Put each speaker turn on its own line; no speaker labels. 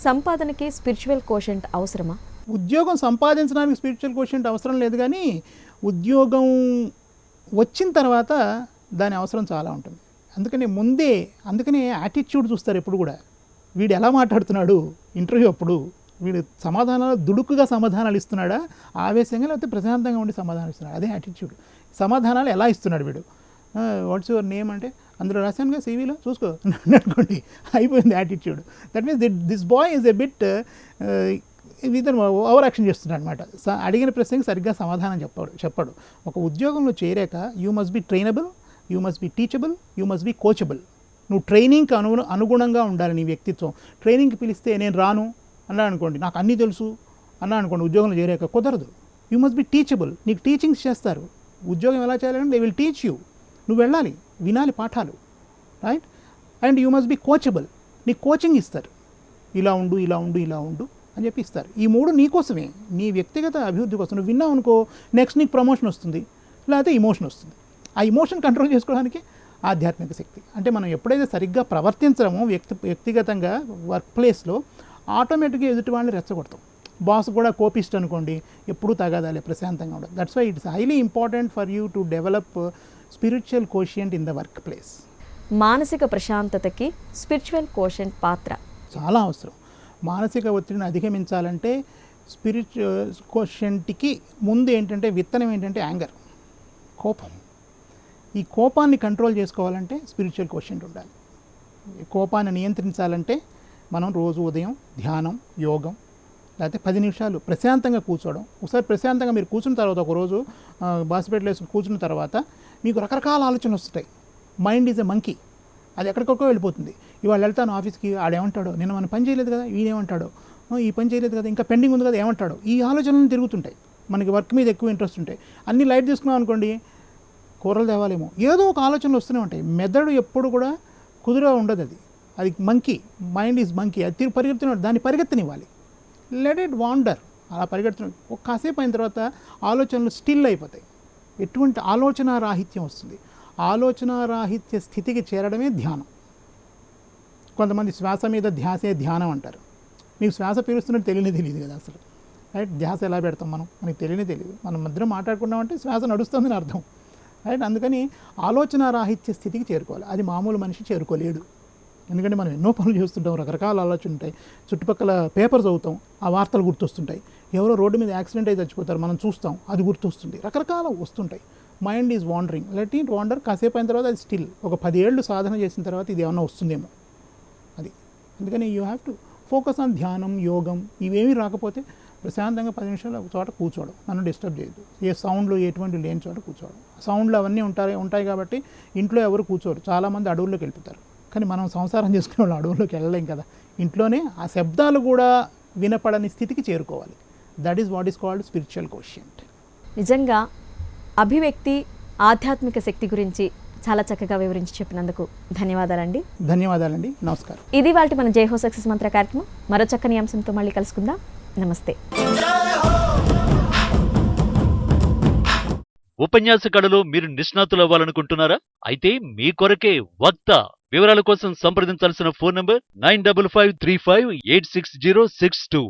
సంపాదనకి spiritual quotient అవసరమా?
ఉద్యోగం సంపాదించడానికి స్పిరిచువల్ కోషెంట్ అవసరం లేదు, కానీ ఉద్యోగం వచ్చిన తర్వాత దాని అవసరం చాలా ఉంటుంది. అందుకనే యాటిట్యూడ్ చూస్తారు ఎప్పుడు కూడా. వీడు ఎలా మాట్లాడుతున్నాడు ఇంటర్వ్యూ అప్పుడు, వీడు సమాధానాలు దుడుకుగా సమాధానాలు ఇస్తున్నాడా, ఆవేశంగా, లేకపోతే ప్రశాంతంగా ఉండి సమాధానం ఇస్తున్నాడు, అదే యాటిట్యూడ్. సమాధానాలు ఎలా ఇస్తున్నాడు వీడు, వాట్స్ యువర్ నేమ్ అంటే అందులో రాశానుగా సీవీలో చూసుకో అనుకోండి, అయిపోయింది attitude. That means this boy is a bit ఇతను ఓవర్ యాక్షన్ చేస్తున్నాడు అనమాట. అడిగిన ప్రశ్నకి సరిగ్గా సమాధానం చెప్పాడు. ఒక ఉద్యోగంలో చేరాక you must be trainable, you must be teachable, you must be coachable. నువ్వు ట్రైనింగ్కి అనుగుణంగా ఉండాలి నీ వ్యక్తిత్వం. ట్రైనింగ్కి పిలిస్తే నేను రాను అన్నా అనుకోండి, నాకు అన్నీ తెలుసు అన్నా అనుకోండి, ఉద్యోగంలో చేరాక కుదరదు. You must be teachable. నీకు టీచింగ్స్ చేస్తారు, ఉద్యోగం ఎలా చేయాలంటే దే విల్ టీచ్ యూ. నువ్వు వెళ్ళాలి, వినాలి పాఠాలు, right. And you must be coachable. నీకు కోచింగ్ ఇస్తారు, ఇలా ఉండు ఇలా ఉండు ఇలా ఉండు అని చెప్పి ఇస్తారు. ఈ మూడు నీకోసమే, నీ వ్యక్తిగత అభివృద్ధి కోసం. నువ్వు విన్నావు అనుకో, నెక్స్ట్ నీకు ప్రమోషన్ వస్తుంది, లేకపోతే ఇమోషన్ వస్తుంది. ఆ ఇమోషన్ కంట్రోల్ చేసుకోవడానికి ఆధ్యాత్మిక శక్తి. అంటే మనం ఎప్పుడైతే సరిగ్గా ప్రవర్తించడమో వ్యక్తిగతంగా వర్క్ ప్లేస్లో, ఆటోమేటిక్గా ఎదుటి వాళ్ళని రెచ్చగొడతాం. బాస్ కూడా కోపిస్ట్ అనుకోండి, ఎప్పుడూ తగాదాలే, ప్రశాంతంగా ఉండదు. That's why it's highly important for you to develop spiritual quotient in the work place.
మానసిక ప్రశాంతతకి స్పిరిచువల్ కోషెంట్ పాత్ర
చాలా అవసరం. మానసిక ఒత్తిడిని అధిగమించాలంటే స్పిరిచువల్ కోషెంట్కి ముందు ఏంటంటే, విత్తనం ఏంటంటే యాంగర్, కోపం. ఈ కోపాన్ని కంట్రోల్ చేసుకోవాలంటే స్పిరిచువల్ కోషెంట్ ఉండాలి. ఈ కోపాన్ని నియంత్రించాలంటే మనం రోజు ఉదయం ధ్యానం, యోగం, లేకపోతే 10 నిమిషాలు ప్రశాంతంగా కూర్చోవడం. ఒకసారి ప్రశాంతంగా మీరు కూర్చున్న తర్వాత, ఒకరోజు బాసిపేటలో వేసుకుని కూర్చున్న తర్వాత మీకు రకరకాల ఆలోచనలు వస్తాయి. మైండ్ ఈజ్ ఎ మంకీ, అది ఎక్కడికొక్కో వెళ్ళిపోతుంది. ఇవాళ వెళ్తాను ఆఫీస్కి, ఆడేమంటాడో, నిన్న మనం పని చేయలేదు కదా, ఈయనేమంటాడో, ఈ పని చేయలేదు కదా, ఇంకా పెండింగ్ ఉంది కదా, ఏమంటాడో, ఈ ఆలోచనలు తిరుగుతుంటాయి. మనకి వర్క్ మీద ఎక్కువ ఇంట్రెస్ట్ ఉంటాయి. అన్నీ లైట్ తీసుకున్నాం అనుకోండి, కూరలు తేవాలేమో, ఏదో ఒక ఆలోచనలు వస్తూనే ఉంటాయి. మెదడు ఎప్పుడు కూడా కుదురుగా ఉండదు. అది మంకీ, మైండ్ ఈజ్ మంకీ. అది పరిగెత్తున, దాన్ని పరిగెత్తనివ్వాలి. Let it వాండర్. అలా పరిగెడుతున్న కాసేపు అయిన తర్వాత ఆలోచనలు స్టిల్ అయిపోతాయి. ఎటువంటి ఆలోచన రాహిత్యం వస్తుంది. ఆలోచన రాహిత్య స్థితికి చేరడమే ధ్యానం. కొంతమంది శ్వాస మీద ధ్యాసే ధ్యానం అంటారు. మీకు శ్వాస పీలుస్తున్నట్టు తెలియదు కదా అసలు, రైట్. ధ్యాస ఎలా పెడతాం మనకి తెలియదు. మనం మధ్యలో మాట్లాడుకున్నామంటే శ్వాస నడుస్తుందని అర్థం, రైట్. అందుకని ఆలోచన రాహిత్య స్థితికి చేరుకోవాలి. అది మామూలు మనిషి చేరుకోలేడు. ఎందుకంటే మనం ఎన్నో పనులు చేస్తుంటాం, రకరకాల ఆలోచనలు ఉంటాయి. చుట్టుపక్కల పేపర్స్ చదువుతాం, ఆ వార్తలు గుర్తొస్తుంటాయి. ఎవరో రోడ్డు మీద యాక్సిడెంట్ అయితే చచ్చిపోతారు, మనం చూస్తాం, అది గుర్తొస్తుంది. రకరకాల వస్తుంటాయి. Mind is wandering. Let it wander. కాసేపు అయిన తర్వాత అది స్టిల్. ఒక 10 ఏళ్ళు సాధన చేసిన తర్వాత ఇది ఏమన్నా వస్తుందేమో అది. అందుకని you have to focus on ధ్యానం, యోగం. ఇవేమీ రాకపోతే ప్రశాంతంగా 10 నిమిషాలు ఒక చోట కూర్చోవడం, నన్ను డిస్టర్బ్ చేయదు. ఏ సౌండ్లు ఎటువంటి లేని చోట కూర్చోవడం. సౌండ్లు అవన్నీ ఉంటాయి కాబట్టి ఇంట్లో ఎవరు కూర్చోరు. చాలామంది అడవుల్లోకి వెళ్ళిపోతారు. కానీ మనం సంసారం చేసుకునే వాళ్ళు అడవుల్లోకి వెళ్ళలేం కదా. ఇంట్లోనే ఆ శబ్దాలు కూడా వినపడని స్థితికి చేరుకోవాలి. That is what is called spiritual quotient.
నిజంగా అభివ్యక్తి, ఆధ్యాత్మిక శక్తి గురించి చాలా చక్కగా వివరించి చెప్పినందుకు ధన్యవాదాలండి.
ధన్యవాదాలండి. నమస్కారం.
ఇది వాటి మన జై హో సక్సెస్ మంత్ర కార్యక్రమం. మరో చక్కని అంశంతో మళ్ళీ కలుసుకుందాం. నమస్తే.
ఉపన్యాస కళలో మీరు నిష్ణాతులు అవ్వాలనుకుంటున్నారా? అయితే మీ కొరకే వక్త. వివరాల కోసం సంప్రదించాల్సిన ఫోన్ నంబర్ 9553586062.